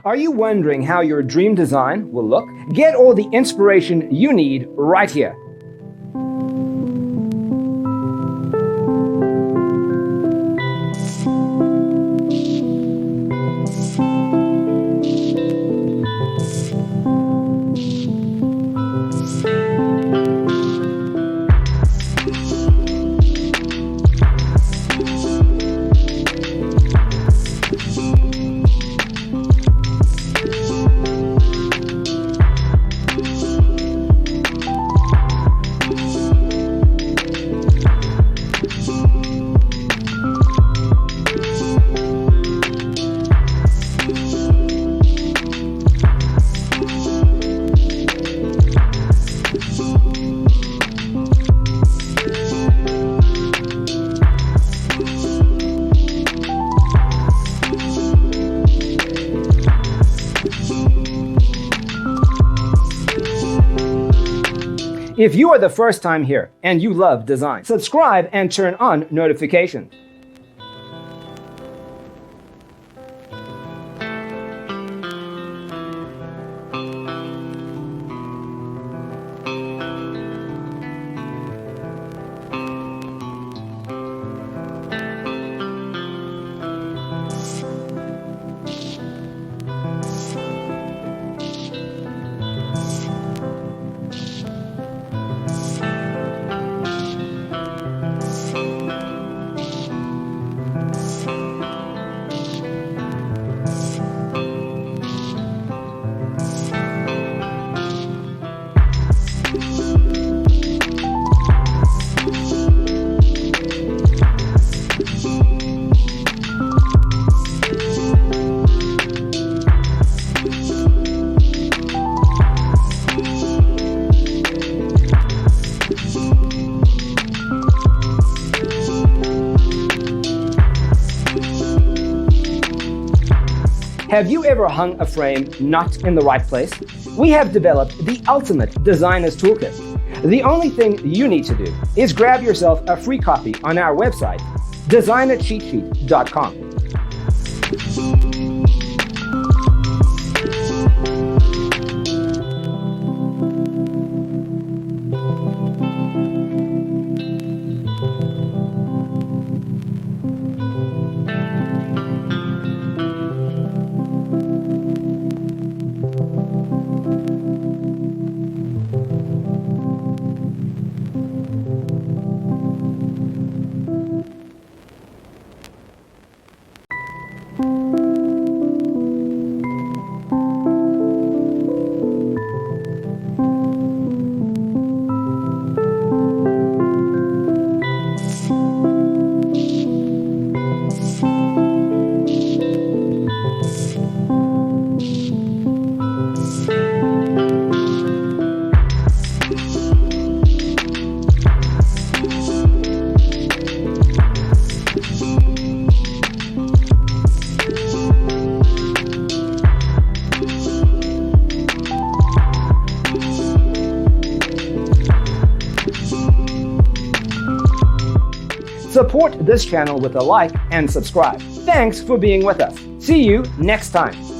Are you wondering how your dream design will look? Get all the inspiration you need right here. If you are the first time here and you love design, subscribe and turn on notifications. Have you ever hung a frame not in the right place? We have developed the ultimate designer's toolkit. The only thing you need to do is grab yourself a free copy on our website, designercheatsheet.com. Support this channel with a like and subscribe. Thanks for being with us. See you next time.